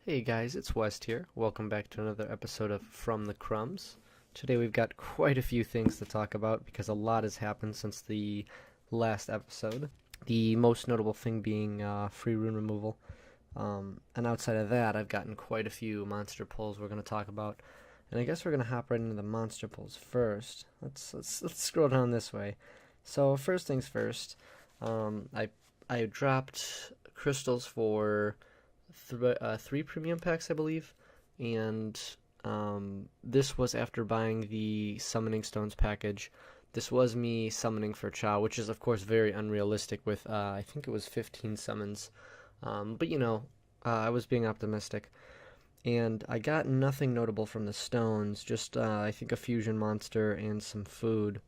Hey guys, it's West here. Welcome back to another episode of From the Crumbs. Today we've got quite a few things to talk about because a lot has happened since the last episode. The most notable thing being free rune removal. And outside of that, I've gotten quite a few monster pulls we're going to talk about. And I guess we're going to hop right into the monster pulls first. Let's scroll down this way. So first things first, I dropped crystals for three premium packs, I believe, and this was after buying the Summoning Stones package. This was me summoning for Chow, which is of course very unrealistic with I think it was 15 summons, but I was being optimistic, and I got nothing notable from the stones. Just I think a fusion monster and some food.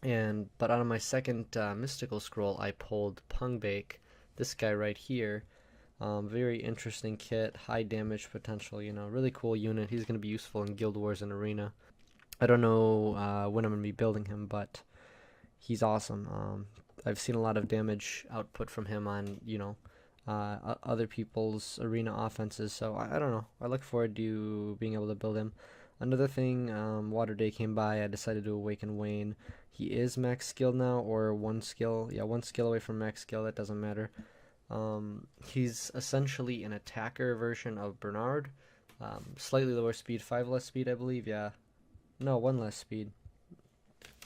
But out of my second mystical scroll, I pulled Pungbake, this guy right here. Very interesting kit, high damage potential, really cool unit. He's going to be useful in Guild Wars and Arena. I don't know when I'm going to be building him, but he's awesome. I've seen a lot of damage output from him on, other people's Arena offenses, so I don't know. I look forward to being able to build him. Another thing, Water Day came by, I decided to awaken Wayne. He is max skill now, or one skill away from max skill, that doesn't matter. He's essentially an attacker version of Bernard. Slightly lower speed, 5 less speed, I believe. Yeah, no, 1 less speed.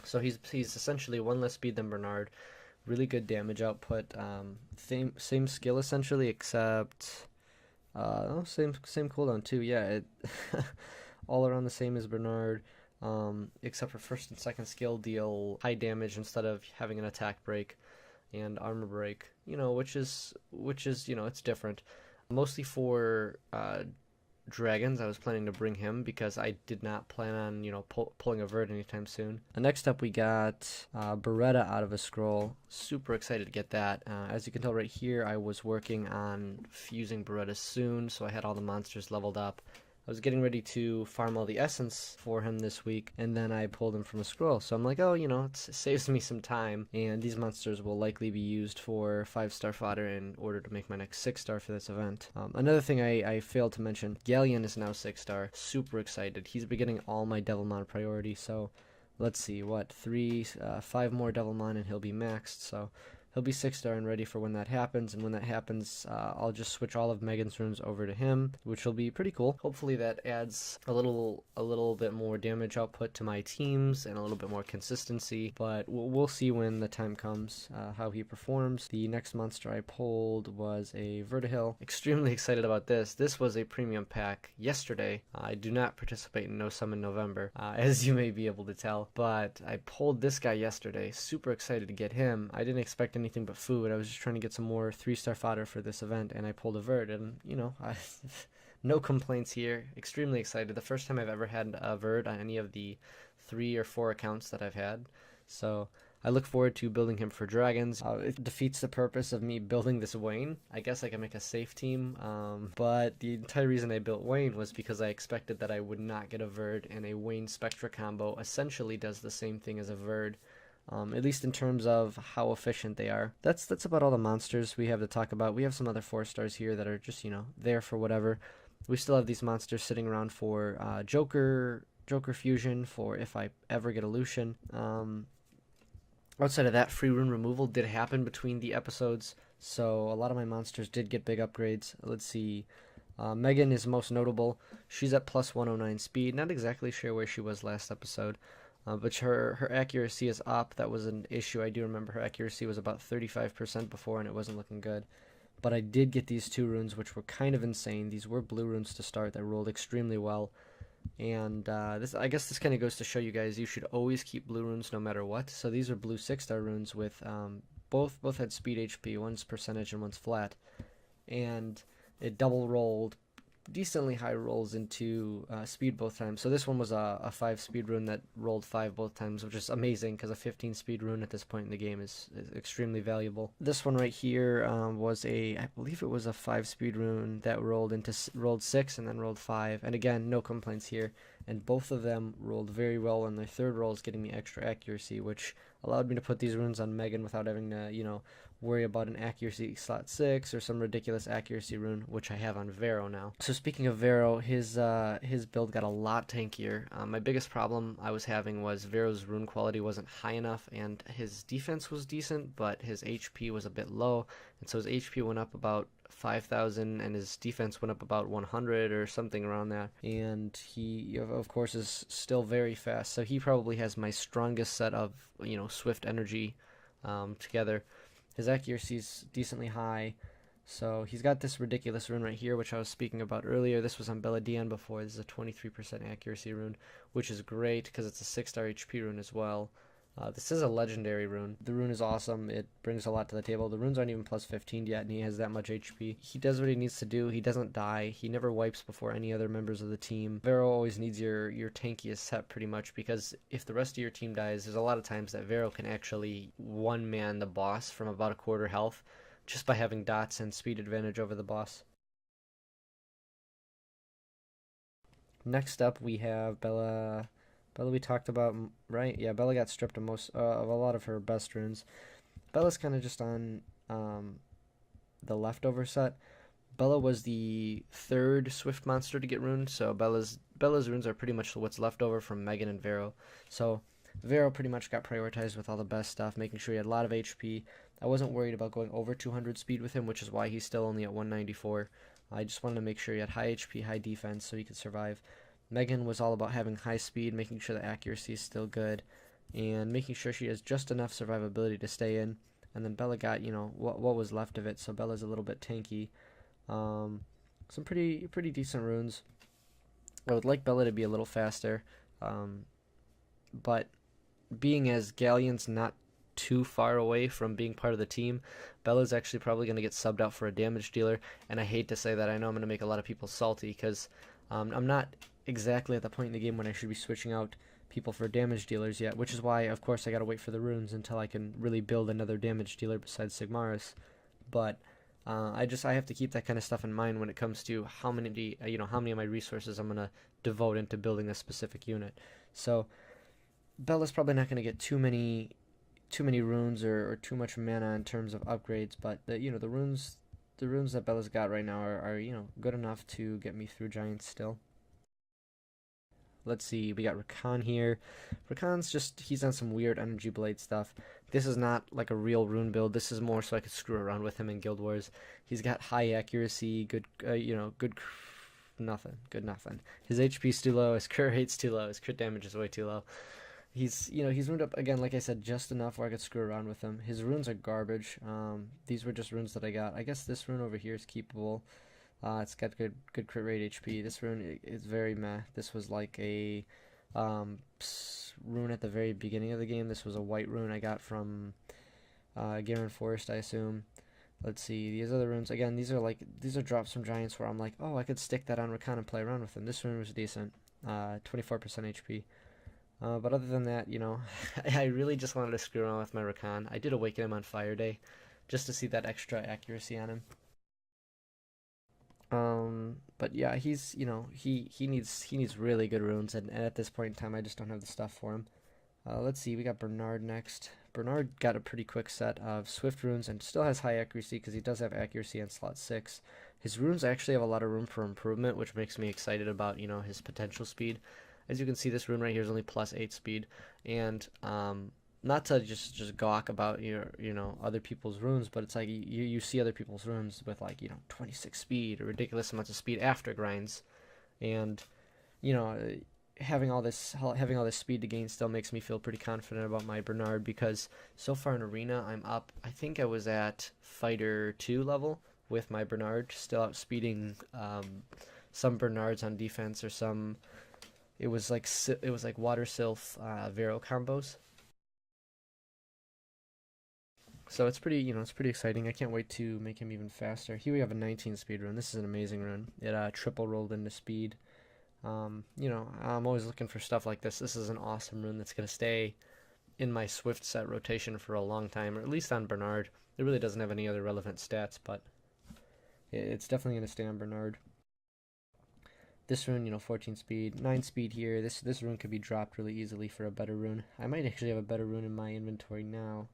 So he's essentially 1 less speed than Bernard. Really good damage output. Same skill essentially, except same cooldown too. Yeah, it all around the same as Bernard. Except for first and second skill deal high damage instead of having an attack break and armor break, which is it's different. Mostly for dragons, I was planning to bring him because I did not plan on pulling a vert anytime soon. Next up, we got Beretta out of a scroll. Super excited to get that. As you can tell right here, I was working on fusing Beretta soon, so I had all the monsters leveled up. I was getting ready to farm all the essence for him this week, and then I pulled him from a scroll. So I'm like, oh, it saves me some time, and these monsters will likely be used for 5-star fodder in order to make my next 6-star for this event. Another thing I failed to mention, Galleon is now 6-star. Super excited. He's been getting all my Devilmon priority, so let's see, 5 more Devilmon and he'll be maxed, so he'll be 6-star and ready for when that happens, and when that happens, I'll just switch all of Megan's runes over to him, which will be pretty cool. Hopefully that adds a little bit more damage output to my teams and a little bit more consistency, but we'll see when the time comes how he performs. The next monster I pulled was a Vertihil. Extremely excited about this. This was a premium pack yesterday. I do not participate in No Summon November, as you may be able to tell, but I pulled this guy yesterday. Super excited to get him. I didn't expect anything but food. I was just trying to get some more 3-star fodder for this event, and I pulled a vert, and no complaints here. Extremely excited. The first time I've ever had a vert on any of the 3 or 4 accounts that I've had, so I look forward to building him for dragons. It defeats the purpose of me building this Wayne. I guess I can make a safe team, but the entire reason I built Wayne was because I expected that I would not get a vert, and a Wayne Spectra combo essentially does the same thing as a vert. At least in terms of how efficient they are. That's about all the monsters we have to talk about. We have some other 4-stars here that are just, there for whatever. We still have these monsters sitting around for Joker Fusion, for if I ever get a Lucian. Outside of that, free rune removal did happen between the episodes, so a lot of my monsters did get big upgrades. Let's see. Megan is most notable. She's at plus 109 speed. Not exactly sure where she was last episode. But her accuracy is up. That was an issue. I do remember her accuracy was about 35% before, and it wasn't looking good. But I did get these 2 runes, which were kind of insane. These were blue runes to start that rolled extremely well. And I guess this kind of goes to show you guys you should always keep blue runes no matter what. So these are blue 6-star runes with both had speed HP. One's percentage and one's flat. And it double rolled decently high rolls into speed both times. So this one was a 5 speed rune that rolled 5 both times, which is amazing because a 15 speed rune at this point in the game is extremely valuable. This one right here was I believe it was a 5 speed rune that rolled 6 and then rolled 5. And again, no complaints here. And both of them rolled very well, and their third roll is getting me extra accuracy, which allowed me to put these runes on Megan without having to, worry about an accuracy slot 6 or some ridiculous accuracy rune, which I have on Vero now. So speaking of Vero, his build got a lot tankier. My biggest problem I was having was Vero's rune quality wasn't high enough, and his defense was decent, but his HP was a bit low, and so his HP went up about 5,000 and his defense went up about 100 or something around that, and he of course is still very fast, so he probably has my strongest set of swift energy together. His accuracy is decently high, so he's got this ridiculous rune right here, which I was speaking about earlier. This was on Beladian before. This is a 23% accuracy rune, which is great because it's a 6-star HP rune as well. This is a legendary rune. The rune is awesome. It brings a lot to the table. The runes aren't even plus 15 yet, and he has that much HP. He does what he needs to do. He doesn't die. He never wipes before any other members of the team. Vero always needs your tankiest set pretty much, because if the rest of your team dies, there's a lot of times that Vero can actually one-man the boss from about a quarter health just by having dots and speed advantage over the boss. Next up, we have Bella. Bella we talked about, right? Yeah, Bella got stripped of a lot of her best runes. Bella's kind of just on the leftover set. Bella was the third Swift monster to get ruined, so Bella's runes are pretty much what's left over from Megan and Vero. So Vero pretty much got prioritized with all the best stuff, making sure he had a lot of HP. I wasn't worried about going over 200 speed with him, which is why he's still only at 194. I just wanted to make sure he had high HP, high defense, so he could survive. Megan was all about having high speed, making sure the accuracy is still good, and making sure she has just enough survivability to stay in. And then Bella got, what was left of it, so Bella's a little bit tanky. Some pretty decent runes. I would like Bella to be a little faster, but being as Galleon's not too far away from being part of the team, Bella's actually probably going to get subbed out for a damage dealer, and I hate to say that. I know I'm going to make a lot of people salty, because I'm not exactly at the point in the game when I should be switching out people for damage dealers yet, which is why, of course, I gotta wait for the runes until I can really build another damage dealer besides Sigmaris. But I have to keep that kind of stuff in mind when it comes to how many of my resources I'm gonna devote into building a specific unit. So Bella's probably not gonna get too many runes or too much mana in terms of upgrades, but the runes that Bella's got right now are good enough to get me through Giants still. Let's see, we got Rakan here. Rakan's he's on some weird energy blade stuff. This is not like a real rune build. This is more so I could screw around with him in Guild Wars. He's got high accuracy, good nothing. His HP's too low, his crit rate's too low, his crit damage is way too low. He's runed up, again, like I said, just enough where I could screw around with him. His runes are garbage. These were just runes that I got. I guess this rune over here is keepable. It's got good crit rate HP. This rune is very meh. This was like a rune at the very beginning of the game. This was a white rune I got from Garen Forest, I assume. Let's see, these other runes, again, these are drops from Giants where I'm like, oh, I could stick that on Rakan and play around with him. This rune was decent, 24% HP. But other than that, I really just wanted to screw around with my Rakan. I did awaken him on Fire Day, just to see that extra accuracy on him. But yeah, he's he needs really good runes, and at this point in time, I just don't have the stuff for him. Let's see, we got Bernard next. Bernard got a pretty quick set of Swift runes and still has high accuracy because he does have accuracy on slot 6. His runes actually have a lot of room for improvement, which makes me excited about his potential speed. As you can see, this rune right here is only plus 8 speed, and not to just gawk about other people's runes, but it's like you see other people's runes with 26 speed or ridiculous amounts of speed after grinds, and having all this speed to gain still makes me feel pretty confident about my Bernard, because so far in Arena I'm up, I think I was at Fighter 2 level with my Bernard, still outspeeding some Bernards on defense, or some it was like Water Sylph Vero combos. So it's pretty, it's pretty exciting. I can't wait to make him even faster. Here we have a 19 speed rune. This is an amazing rune. It triple rolled into speed. I'm always looking for stuff like this. This is an awesome rune that's going to stay in my Swift set rotation for a long time, or at least on Bernard. It really doesn't have any other relevant stats, but it's definitely going to stay on Bernard. This rune, 14 speed, 9 speed here. This rune could be dropped really easily for a better rune. I might actually have a better rune in my inventory now.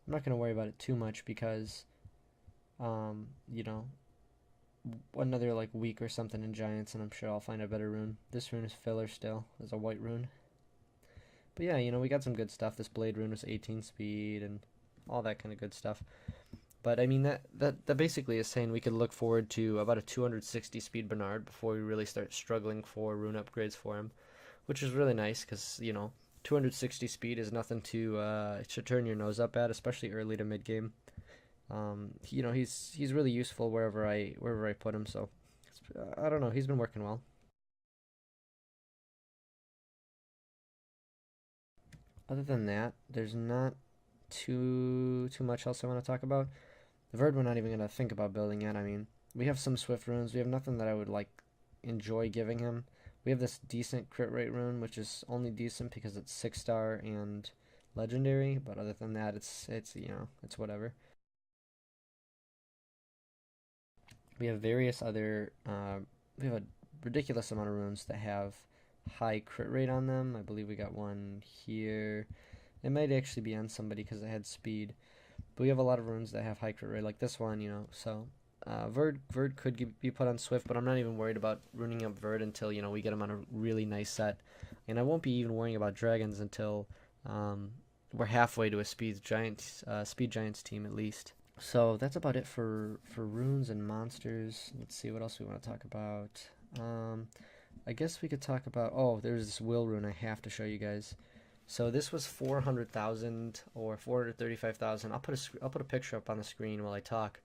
I'm not going to worry about it too much because, you know, another like week or something in Giants, and I'm sure I'll find a better rune. This rune is filler still. It's a white rune. But yeah, you know, we got some good stuff. This blade rune was 18 speed and all that kind of good stuff. But I mean, that basically is saying we could look forward to about a 260 speed Bernard before we really start struggling for rune upgrades for him, which is really nice because, you know, 260 speed is nothing to turn your nose up at, especially early to mid game. You know, he's really useful wherever I put him. So I don't know, he's been working well. Other than that, there's not too much else I want to talk about. The Verd we're not even gonna think about building yet. I mean, we have some Swift runes. We have nothing that I would like enjoy giving him. We have this decent crit rate rune, which is only decent because it's 6-star and legendary. But other than that, it's you know, it's whatever. We have various other. We have a ridiculous amount of runes that have high crit rate on them. I believe we got one here. It might actually be on somebody because it had speed. But we have a lot of runes that have high crit rate, like this one, you know. So Verd could be put on Swift, but I'm not even worried about runing up Verd until, you know, we get him on a really nice set. And I won't be even worrying about dragons until we're halfway to a Speed Giants team at least. So that's about it for runes and monsters. Let's see what else we want to talk about. I guess we could talk about, oh, there's this will rune I have to show you guys. So this was 400,000 or 435,000. I'll put a picture up on the screen while I talk.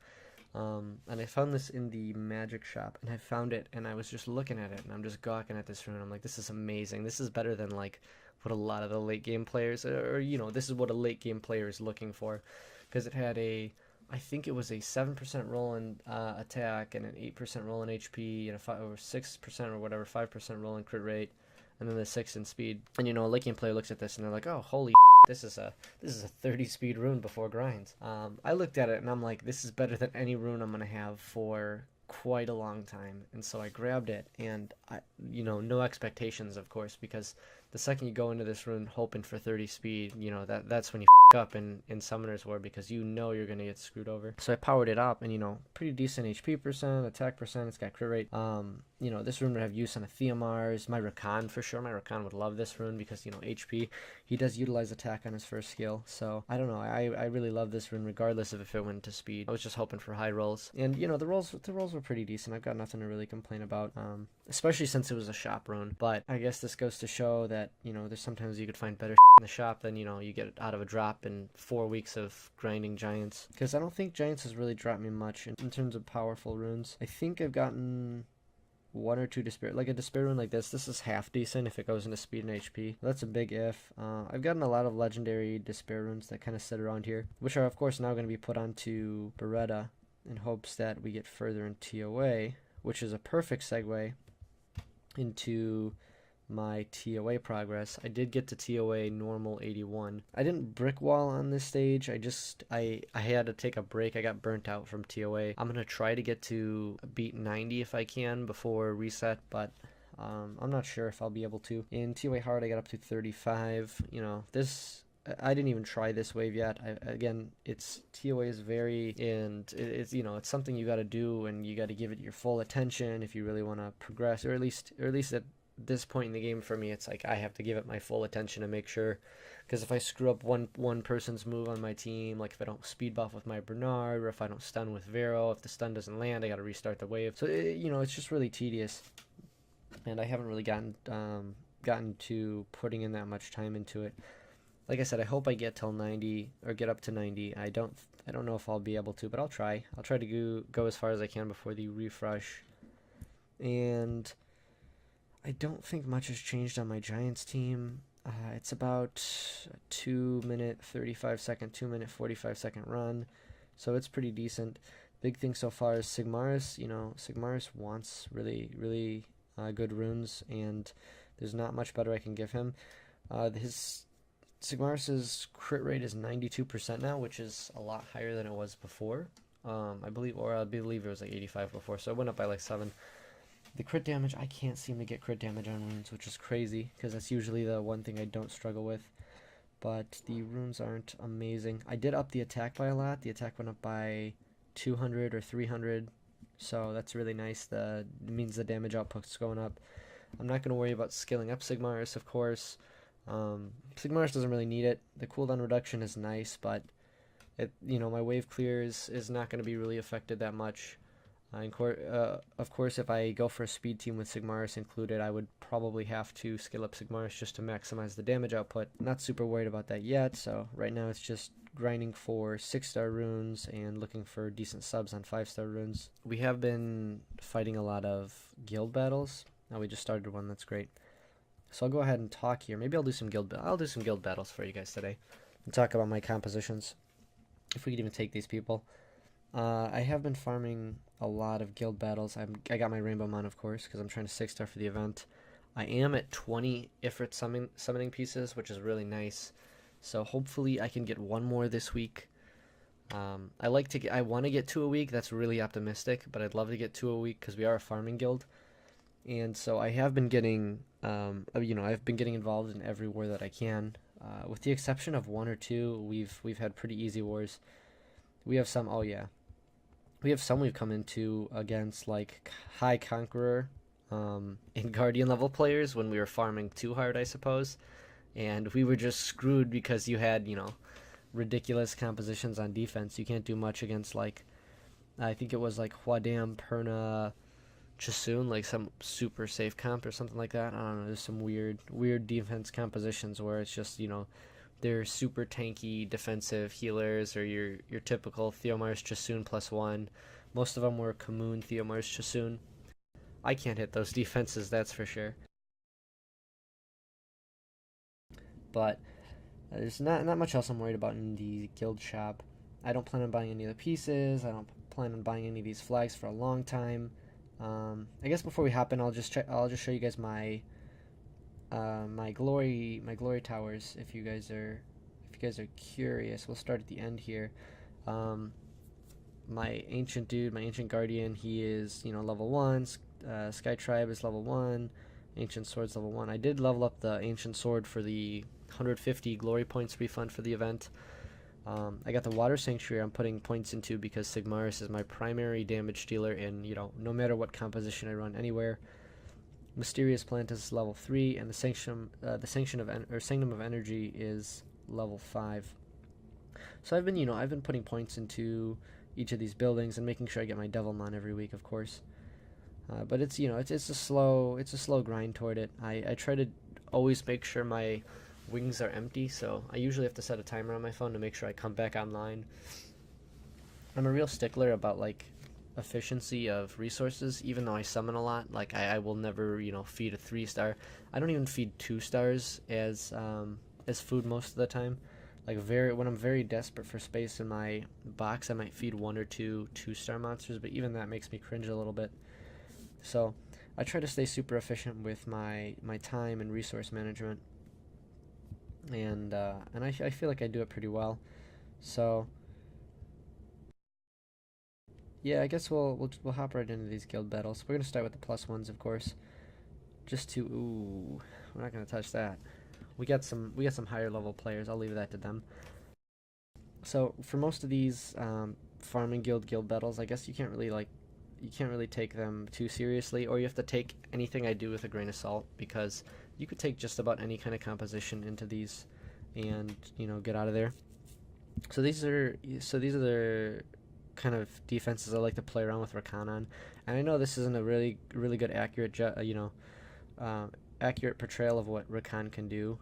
And I found this in the magic shop, and I found it, and I was just looking at it, and I'm just gawking at this rune. I'm like, this is amazing. This is better than like what a lot of the late game players, or you know, this is what a late game player is looking for, because it had I think it was a 7% roll in attack and an 8% roll in HP and a 5 or 6% or whatever 5% roll in crit rate, and then the 6 in speed. And you know, a late game player looks at this and they're like, oh, holy this is a 30 speed rune before grinds. I looked at it and I'm like, this is better than any rune I'm gonna have for quite a long time. And so I grabbed it, and you know, no expectations of course, because the second you go into this rune hoping for 30 speed, you know, that's when you up in Summoner's War, because you know you're gonna get screwed over. So I powered it up, and you know, pretty decent HP percent, attack percent, it's got crit rate. You know, this rune would have use on a Theomars, my Rakan for sure. My Rakan would love this rune because, you know, HP, he does utilize attack on his first skill. So I don't know, I really love this rune regardless of if it went to speed. I was just hoping for high rolls, and you know, the rolls were pretty decent. I've got nothing to really complain about, especially since it was a shop rune. But I guess this goes to show that, you know, there's sometimes you could find better in the shop than, you know, you get out of a drop in 4 weeks of grinding Giants, because I don't think Giants has really dropped me much in terms of powerful runes. I think I've gotten 1 or 2 despair, like a despair rune like this is half decent if it goes into speed and HP. That's a big if. I've gotten a lot of legendary despair runes that kind of sit around here, which are of course now going to be put onto Beretta in hopes that we get further in TOA, which is a perfect segue into my TOA progress. I did get to TOA normal 81. I didn't brick wall on this stage. I had to take a break. I got burnt out from TOA. I'm gonna try to get to beat 90 if I can before reset, but I'm not sure if I'll be able to. In TOA hard I got up to 35. You know, this, I didn't even try this wave yet. Again, it's TOA is very, and it's, you know, it's something you got to do, and you got to give it your full attention if you really want to progress, or at least at this point in the game for me, it's like I have to give it my full attention to make sure, because if I screw up one person's move on my team, like if I don't speed buff with my Bernard, or if I don't stun with Vero, if the stun doesn't land, I got to restart the wave. So you know, it's just really tedious, and I haven't really gotten to putting in that much time into it. Like I said, I hope I get till 90 or get up to 90. I don't know if I'll be able to, but I'll try. I'll try to go as far as I can before the refresh. And I don't think much has changed on my Giants team. It's about a 2-minute 35-second, 2-minute 45-second run, so it's pretty decent. Big thing so far is Sigmaris. You know, Sigmaris wants really good runes, and there's not much better I can give him. His Sigmaris's crit rate is 92% now, which is a lot higher than it was before. I believe it was like 85 before, so it went up by like 7. The crit damage, I can't seem to get crit damage on runes, which is crazy, because that's usually the one thing I don't struggle with. but the runes aren't amazing. I did up the attack by a lot. The attack went up by 200 or 300, so that's really nice. It means the damage output's going up. I'm not going to worry about scaling up Sigmaris, of course. Sigmaris doesn't really need it. The cooldown reduction is nice, but my wave clear is not going to be really affected that much. Of course, if I go for a speed team with Sigmaris included, I would probably have to scale up Sigmaris just to maximize the damage output. Not super worried about that yet, so right now it's just grinding for 6-star runes and looking for decent subs on 5-star runes. We have been fighting a lot of guild battles. Now we just started one, that's great. So I'll go ahead and talk here. Maybe I'll do some guild battles for you guys today and talk about my compositions. If we could even take these people. I have been farming a lot of guild battles. I got my Rainbow Mon, of course, because I'm trying to 6-star for the event. I am at 20 Ifrit summoning pieces, which is really nice. So hopefully I can get one more this week. I want to get 2 a week. That's really optimistic, but I'd love to get 2 a week because we are a farming guild. And so I have been getting, I've been getting involved in every war that I can. With the exception of 1 or 2, we've had pretty easy wars. We have some. Oh yeah. We have some we've come into against like High Conqueror and Guardian level players when we were farming too hard, I suppose. And we were just screwed because you had, ridiculous compositions on defense. You can't do much against like, I think it was like Huadam, Perna, Chasun, like some super safe comp or something like that. I don't know. There's some weird defense compositions where it's just, they're super tanky defensive healers, or your typical Theomars Chasun +1. Most of them were Kamoon Theomars Chasun. I can't hit those defenses, that's for sure. But there's not much else I'm worried about in the guild shop. I don't plan on buying any of the pieces. I don't plan on buying any of these flags for a long time. I guess before we hop in, I'll just show you guys my my glory towers if you guys are curious. We'll start at the end here. My ancient guardian, he is level 1. Sky Tribe is level 1. Ancient sword's level 1. I did level up the ancient sword for the 150 glory points refund for the event. I got the water sanctuary I'm putting points into because Sigmaris is my primary damage dealer in no matter what composition I run anywhere. Mysterious Plant is level 3, and the Sanctum of Energy is level 5. So I've been putting points into each of these buildings and making sure I get my Devilmon every week, of course. But it's it's a slow grind toward it. I try to always make sure my wings are empty, so I usually have to set a timer on my phone to make sure I come back online. I'm a real stickler about like efficiency of resources, even though I summon a lot. Like I will never feed a 3-star. I don't even feed 2 stars as food most of the time. Like when I'm very desperate for space in my box, I might feed 1 or 2 2-star monsters, but even that makes me cringe a little bit. So I try to stay super efficient with my time and resource management, and I feel like I do it pretty well. So yeah, I guess we'll hop right into these guild battles. We're gonna start with the +1s, of course. Just to we're not gonna touch that. We got some higher level players. I'll leave that to them. So for most of these farming guild battles, I guess you can't really take them too seriously, or you have to take anything I do with a grain of salt, because you could take just about any kind of composition into these and get out of there. So these are the kind of defenses I like to play around with Rakan on. And I know this isn't a really good accurate portrayal of what Rakan can do,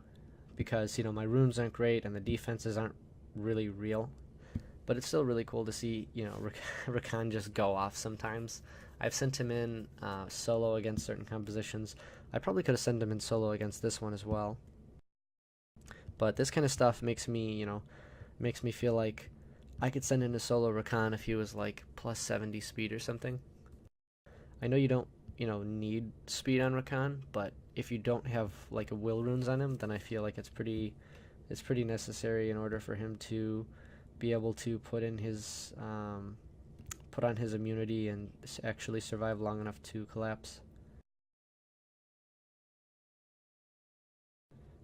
because my runes aren't great and the defenses aren't really real. But it's still really cool to see Rakan just go off sometimes. I've sent him in solo against certain compositions. I probably could have sent him in solo against this one as well. But this kind of stuff makes me feel like I could send in a solo Rakan if he was like +70 speed or something. I know you don't need speed on Rakan, but if you don't have like a will runes on him, then I feel like it's pretty necessary in order for him to be able to put on his immunity and actually survive long enough to collapse.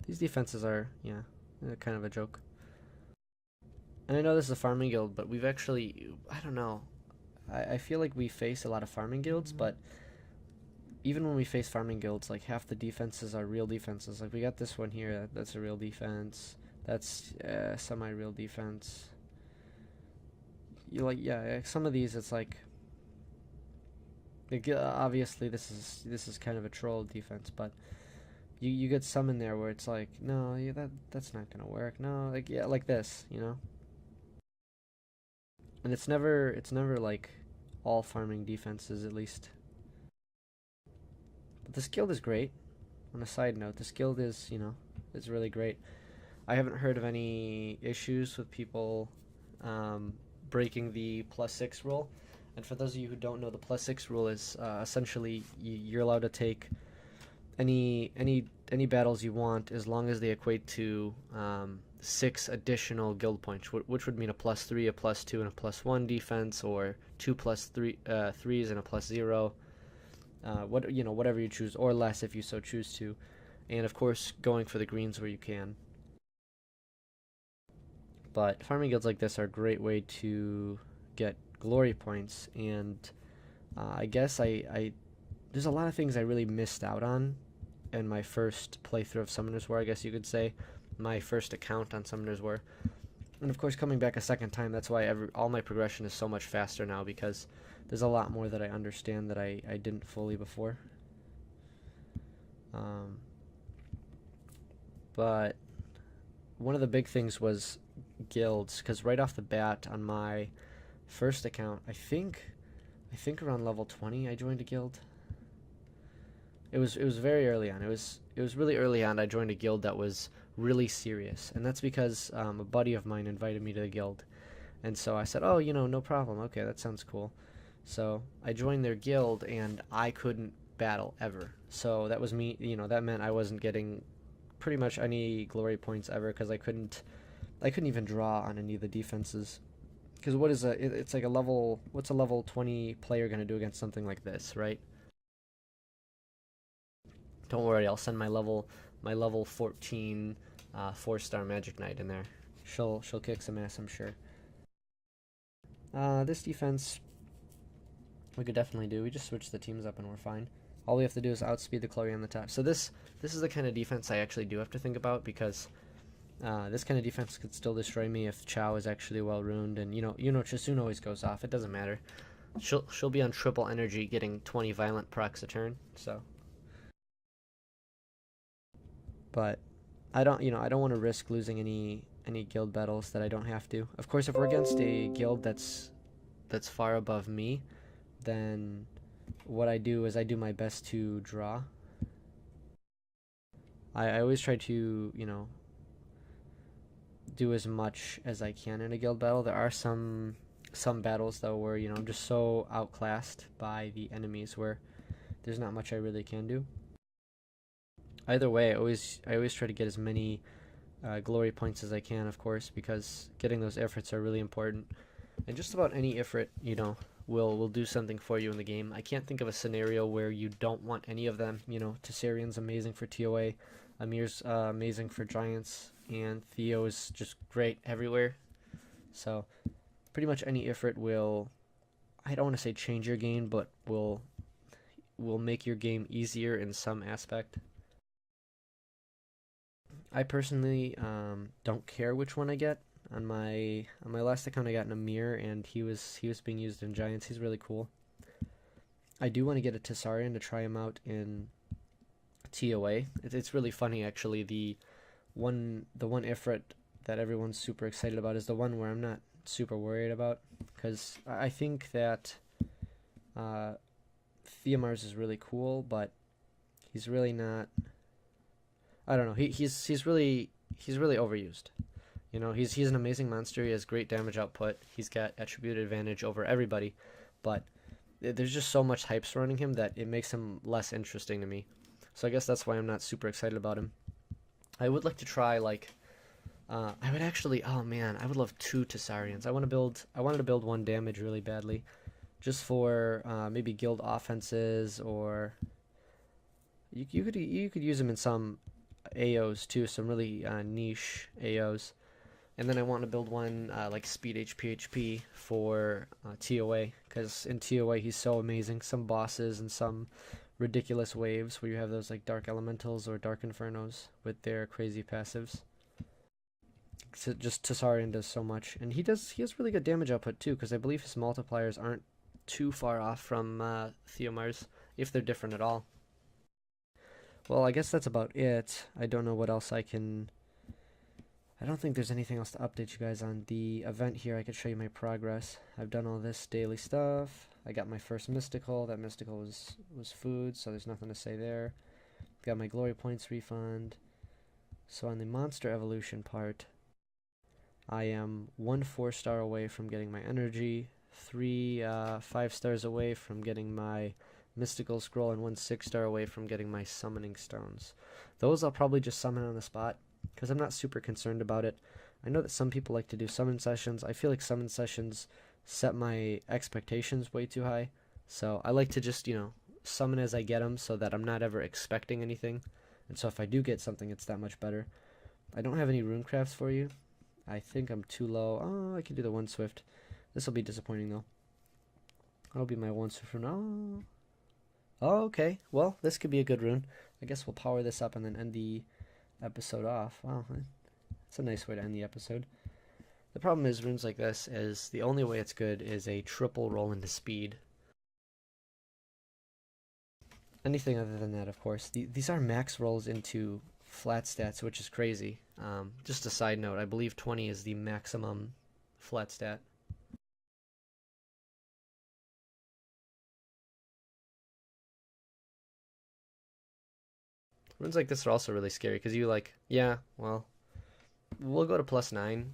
These defenses are Kind of a joke. And I know this is a farming guild, but we've actually, I don't know. I feel like we face a lot of farming guilds, but even when we face farming guilds, like half the defenses are real defenses. Like we got this one here, that's a real defense. That's semi-real defense. You like, yeah, some of these it's like obviously this is kind of a troll defense, but you get some in there where it's like, no, yeah, that's not gonna work. No, like, yeah, like this, you know. And it's never like all farming defenses, at least. But this guild is great. On a side note, this guild is, is really great. I haven't heard of any issues with people breaking the +6 rule. And for those of you who don't know, the +6 rule is essentially you're allowed to take any battles you want as long as they equate to 6 additional guild points, which would mean a +3, a +2, and a +1 defense, or 2 +3s and a +0. Whatever you choose, or less if you so choose to, and of course going for the greens where you can. But farming guilds like this are a great way to get glory points, and I guess I there's a lot of things I really missed out on in my first playthrough of Summoners War, I guess you could say, my first account on Summoners War. And of course, coming back a second time, that's why all my progression is so much faster now, because there's a lot more that I understand that I didn't fully before. But one of the big things was guilds, because right off the bat on my first account, I think around level 20 I joined a guild. It was very early on. It was really early on. I joined a guild that was really serious, and that's because a buddy of mine invited me to the guild, and so I said, oh, no problem. Okay, that sounds cool. So I joined their guild, and I couldn't battle ever. So that was me. That meant I wasn't getting pretty much any glory points ever, because I couldn't even draw on any of the defenses. Because it's like what's a level 20 player gonna do against something like this, right? Don't worry, I'll send my level 14 4-star Magic Knight in there. She'll kick some ass, I'm sure. This defense we could definitely do. We just switch the teams up and we're fine. All we have to do is outspeed the Chloe on the top. So this is the kind of defense I actually do have to think about, because this kind of defense could still destroy me if Chow is actually well ruined, and Chisun always goes off. It doesn't matter. She'll be on triple energy, getting 20 violent procs a turn. So, but I don't want to risk losing any guild battles that I don't have to. Of course, if we're against a guild that's far above me, then what I do is I do my best to draw. I always try to, do as much as I can in a guild battle. There are some battles though where I'm just so outclassed by the enemies where there's not much I really can do. Either way, I always try to get as many glory points as I can, of course, because getting those Ifrits are really important. And just about any Ifrit, will do something for you in the game. I can't think of a scenario where you don't want any of them. Tessarian's amazing for TOA, Amir's amazing for Giants, and Theo is just great everywhere. So pretty much any Ifrit will, I don't want to say change your game, but will make your game easier in some aspect. I personally don't care which one I get. On my last account, I got an Amir, and he was being used in Giants. He's really cool. I do want to get a Tessarian to try him out in TOA. It's really funny, actually. The one Ifrit that everyone's super excited about is the one where I'm not super worried about, because I think that Theomar's is really cool, but he's really not. I don't know. He's really overused. He's an amazing monster. He has great damage output. He's got attribute advantage over everybody, but there's just so much hype surrounding him that it makes him less interesting to me. So I guess that's why I'm not super excited about him. I would like to try I would actually. Oh man, I would love 2 Tessarians. I wanted to build 1 damage really badly, just for maybe guild offenses, or you could use him in some AOs too, some really niche AOs. And then I want to build one like Speed HP for TOA, because in TOA he's so amazing. Some bosses and some ridiculous waves where you have those like Dark Elementals or Dark Infernos with their crazy passives. So just Tasarian does so much, and he has really good damage output too, because I believe his multipliers aren't too far off from Theomar's, if they're different at all. Well, I guess that's about it. I don't know what else I don't think there's anything else to update you guys on. The event here, I could show you my progress. I've done all this daily stuff. I got my first mystical. That mystical was food, so there's nothing to say there. Got my glory points refund. So on the monster evolution part, I am 1 4-star away from getting my energy, 3 5-stars away from getting my mystical scroll, and 1 6-star away from getting my summoning stones. Those I'll probably just summon on the spot, because I'm not super concerned about it. I know that some people like to do summon sessions. I feel like summon sessions set my expectations way too high. So I like to just, summon as I get them so that I'm not ever expecting anything. And so if I do get something, it's that much better. I don't have any rune crafts for you. I think I'm too low. Oh, I can do the 1 swift. This will be disappointing though. That'll be my 1 swift rune. Oh, okay. Well, this could be a good rune. I guess we'll power this up and then end the episode off. Wow, that's a nice way to end the episode. The problem is runes like this is the only way it's good is a triple roll into speed. Anything other than that, of course. These are max rolls into flat stats, which is crazy. Just a side note, I believe 20 is the maximum flat stat. Runes like this are also really scary because well, we'll go to +9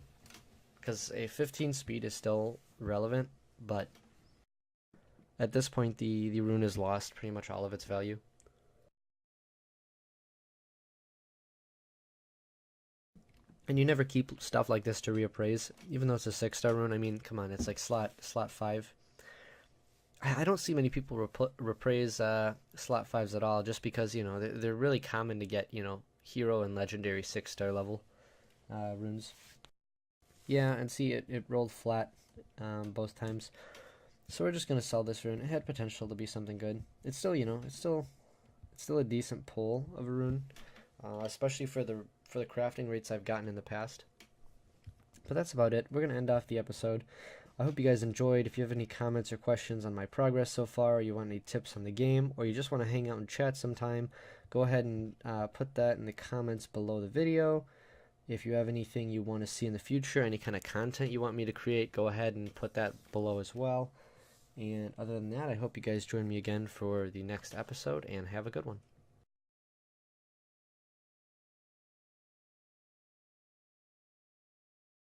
because a 15 speed is still relevant, but at this point the rune has lost pretty much all of its value. And you never keep stuff like this to reappraise, even though it's a 6-star rune. I mean, come on, it's like slot 5. I don't see many people repraise slot 5s at all, just because they're really common to get hero and legendary 6-star level runes. Yeah, and see it rolled flat both times. So we're just gonna sell this rune. It had potential to be something good. It's still it's still a decent pull of a rune, especially for the crafting rates I've gotten in the past. But that's about it. We're gonna end off the episode. I hope you guys enjoyed. If you have any comments or questions on my progress so far, or you want any tips on the game, or you just want to hang out and chat sometime, go ahead and put that in the comments below the video. If you have anything you want to see in the future, any kind of content you want me to create, go ahead and put that below as well. And other than that, I hope you guys join me again for the next episode, and have a good one.